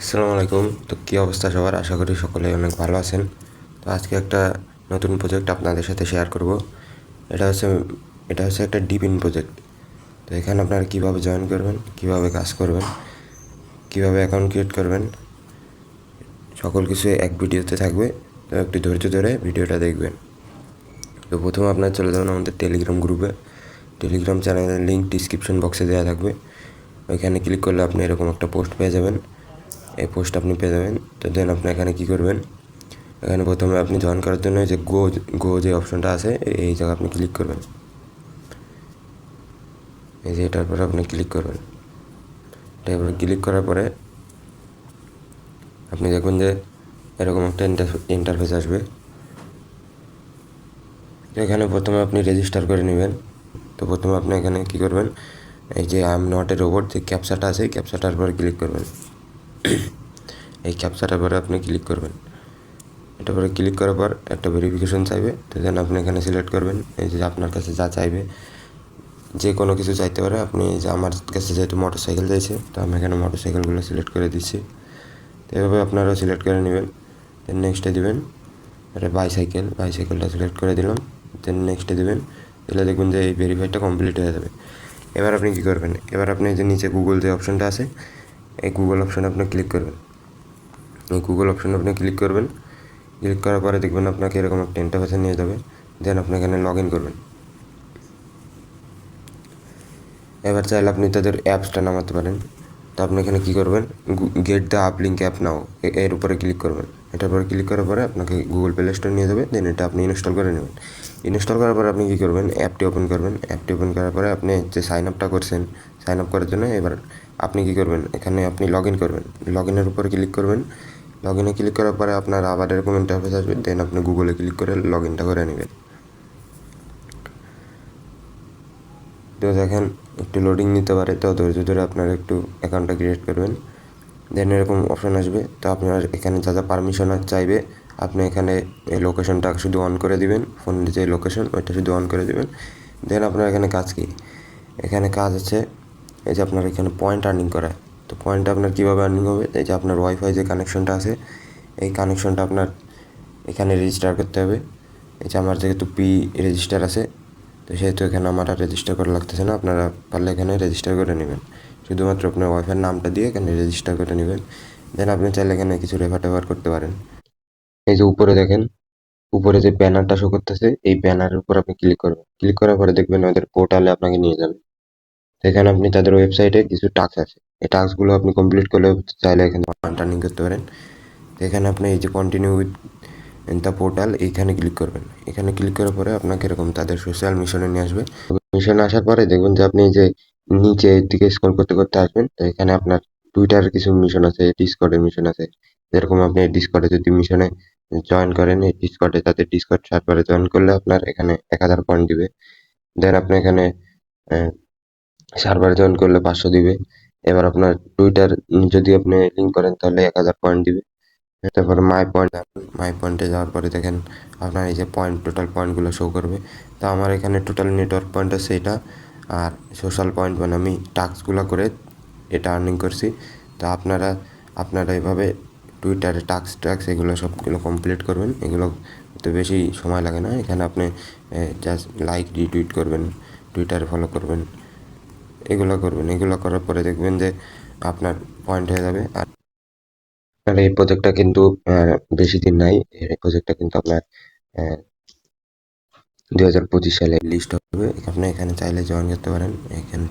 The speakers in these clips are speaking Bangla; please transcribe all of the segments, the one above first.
আসসালামু আলাইকুম। তো কী অবস্থা সবার? আশা করি সকলে অনেক ভালো আছেন। তো আজকে একটা নতুন প্রজেক্ট আপনাদের সাথে শেয়ার করব। এটা হচ্ছে এটা হচ্ছে একটা ডিপিন প্রজেক্ট। তো এখানে আপনারা কীভাবে জয়েন করবেন, কীভাবে কাজ করবেন, কীভাবে অ্যাকাউন্ট ক্রিয়েট করবেন, সকল কিছু এক ভিডিওতে থাকবে। তো একটু ধৈর্য ধরে ভিডিওটা দেখবেন। তো প্রথমে আপনার চলে যাবেন আমাদের টেলিগ্রাম গ্রুপে। টেলিগ্রাম চ্যানেলের লিঙ্ক ডিসক্রিপশন বক্সে দেওয়া থাকবে। ওইখানে ক্লিক করলে আপনি এরকম একটা পোস্ট পেয়ে যাবেন। এই পোস্ট আপনি পেয়ে যাবেন। তো দেন আপনি এখানে কী করবেন, এখানে প্রথমে আপনি জয়েন করার জন্য যে গো যে অপশনটা আছে এই জায়গায় আপনি ক্লিক করবেন। এই যে এটার পরে আপনি ক্লিক করবেন। এটার পরে ক্লিক করার পরে আপনি দেখবেন যে এরকম একটা ইন্টারফেস আসবে। এখানে প্রথমে আপনি রেজিস্টার করে নেবেন। তো প্রথমে আপনি এখানে কী করবেন, এই যে I am not a robot যে ক্যাপচাটা আছে এই ক্যাপচাটার পরে ক্লিক করবেন। এই ক্যাপচাটার পরে আপনি ক্লিক করবেন। এটার পরে ক্লিক করার পর একটা ভেরিফিকেশন চাইবে। তো দেন আপনি এখানে সিলেক্ট করবেন। এই যে আপনার কাছে যা চাইবে, যে কোনো কিছু চাইতে পারে। আপনি যে আমার কাছে যেহেতু মোটরসাইকেল চাইছে, তো আমি এখানে মোটরসাইকেলগুলো সিলেক্ট করে দিচ্ছি। তো এভাবে আপনারাও সিলেক্ট করে নেবেন। দেন নেক্সটে দিবেন। এটা বাইসাইকেলটা সিলেক্ট করে দিলাম। দেন নেক্সটে দিবেন। তাহলে দেখবেন যে এই ভেরিফাইডটা কমপ্লিট হয়ে যাবে। এবার আপনি কী করবেন, এবার আপনি যে নিচে গুগল যে অপশনটা আছে এই গুগল অপশানে আপনি ক্লিক করবেন। এই গুগল অপশানে আপনি ক্লিক করবেন। ক্লিক করার পরে দেখবেন আপনাকে এরকম একটা ইন্টারফেসে নিয়ে যাবে। দেন আপনি এখানে লগ ইন করবেন। এবার চাইলে আপনি তাদের অ্যাপসটা নামাতে পারেন। তো আপনি এখানে কী করবেন, get the up link app নাও এর উপরে ক্লিক করবেন। এটার পরে ক্লিক করার পরে আপনাকে গুগল প্লে স্টোর নিয়ে যাবে। দেন এটা আপনি ইনস্টল করে নেবেন। ইনস্টল করার পরে আপনি কী করবেন, অ্যাপটি ওপেন করবেন। অ্যাপটি ওপেন করার পরে আপনি যে সাইন আপটা করছেন, সাইন আপ করার জন্য এবার আপনি কী করবেন, এখানে আপনি লগ ইন করবেন। লগ ইনের উপরে ক্লিক করবেন। লগ ইনে ক্লিক করার পরে আপনার আবার এরকম ইন্টারফেস আসবে। দেন আপনি গুগলে ক্লিক করে লগ ইনটা করে নেবেন। তো দেখেন একটু লোডিং নিতে পারে, তো ধৈর্য ধরে আপনারা একটু অ্যাকাউন্টটা ক্রিয়েট করবেন। দেন এরকম অপশন আসবে। তো আপনার এখানে যা যা পারমিশন চাইবে আপনি এখানে এই লোকেশনটা শুধু অন করে দিবেন। ফোনের যে লোকেশন ওইটা শুধু অন করে দিবেন। দেন আপনার এখানে কাজ কি, এখানে কাজ আছে এই যে আপনার এখানে পয়েন্ট আর্নিং করা। তো পয়েন্ট আপনার কীভাবে আর্নিং হবে, এই যে আপনার ওয়াইফাই যে কানেকশনটা আছে এই কানেকশনটা আপনার এখানে রেজিস্টার করতে হবে। এই যে আমার যেহেতু রেজিস্টার আছে, তো সেহেতু এখানে আমার আর রেজিস্টার করা লাগতেছে না। আপনারা পারলে এখানে রেজিস্টার করে নেবেন। শুধুমাত্র আপনার ওয়াইফাইয়ের নামটা দিয়ে এখানে রেজিস্টার করে নেবেন। দেন আপনি চাইলে এখানে কিছু রেফার টেফার করতে পারেন। এই যে উপরে দেখেন, উপরে যে ব্যানারটা শো করতেছে এই ব্যানারের উপর আপনি ক্লিক করবেন। ক্লিক করার পরে দেখবেন ওদের পোর্টালে আপনাকে নিয়ে যাবে। এখানে আপনি তাদের ওয়েবসাইটে কিছু টাস্ক আছে, এই টাস্কগুলো আপনি কমপ্লিট করলে চাইলে এখানে আর্নিং করতে পারেন। তো এখানে আপনি এই যে কন্টিনিউ উইথ দ্য পোর্টাল এইখানে ক্লিক করবেন। এখানে ক্লিক করার পরে আপনাকে এরকম তাদের সোশ্যাল মিশনে নিয়ে আসবে। মিশনে আসার পরে দেখবেন যে আপনি যে নিচে দিকে স্ক্রল করতে করতে আসবেন। তো এখানে আপনার টুইটার কিছু মিশন আছে, ডিসকর্ডের মিশন আছে। যেরকম আপনি ডিসকর্ডে যদি মিশনে জয়েন করেন, এই ডিসকর্ডে তাদের ডিসকর্ড সার্ভারে জয়েন করলে আপনার এখানে 1000 পয়েন্ট দিবে। দেন আপনি এখানে সার্ভারে জয়েন করলে 500 দিবে। এবার আপনার টুইটার যদি আপনি লিঙ্ক করেন তাহলে 1000 পয়েন্ট দিবে। তারপরে মাই পয়েন্টে যাওয়ার পরে দেখেন আপনার এই যে টোটাল পয়েন্টগুলো শো করবে। তো আমার এখানে টোটাল নেটওয়ার্ক পয়েন্ট আছে এটা, আর সোশ্যাল পয়েন্ট মানে আমি টাস্কগুলো করে এটা আর্নিং করছি। তো আপনারা এভাবে টুইটারে টাস্ক এগুলো সবগুলো কমপ্লিট করবেন। এগুলো তো বেশি সময় লাগে না। এখানে আপনি জাস্ট লাইক রিটুইট করবেন, টুইটারে ফলো করবেন, এগুলো করবেন। এগুলো করার পরে দেখবেন যে আপনার পয়েন্ট হয়ে যাবে। আর এই প্রজেক্টটা কিন্তু বেশি দিন নাই। এই প্রজেক্টটা কিন্তু আপনার 2025 সালে লিস্ট হবে। আপনি এখানে চাইলে জয়েন করতে পারেন। এখানে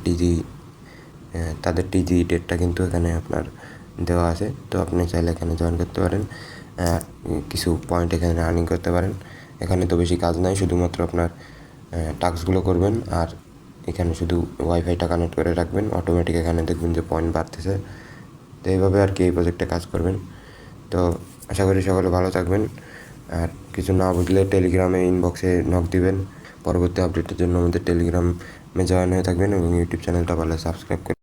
তাদের টিজি ডেটটা কিন্তু এখানে আপনার দেওয়া আছে। তো আপনি চাইলে এখানে জয়েন করতে পারেন। কিছু পয়েন্ট এখানে আর্নিং করতে পারেন। এখানে তো বেশি কাজ নাই, শুধুমাত্র আপনার টাস্কগুলো করবেন আর এখানে শুধু ওয়াইফাইটা কানেক্ট করে রাখবেন। অটোমেটিক এখানে দেখবেন যে পয়েন্ট বাড়তেছে। তো এইভাবে আর কি এই প্রজেক্টে কাজ করবেন। তো আশা করি সকলে ভালো থাকবেন। আর কিছু না বুঝলে টেলিগ্রামে ইনবক্সে নক দিবেন। পরবর্তী আপডেটের জন্য আমাদের টেলিগ্রামে জয়েন হয়ে থাকবেন এবং ইউটিউব চ্যানেলটা ভালো সাবস্ক্রাইব করবেন।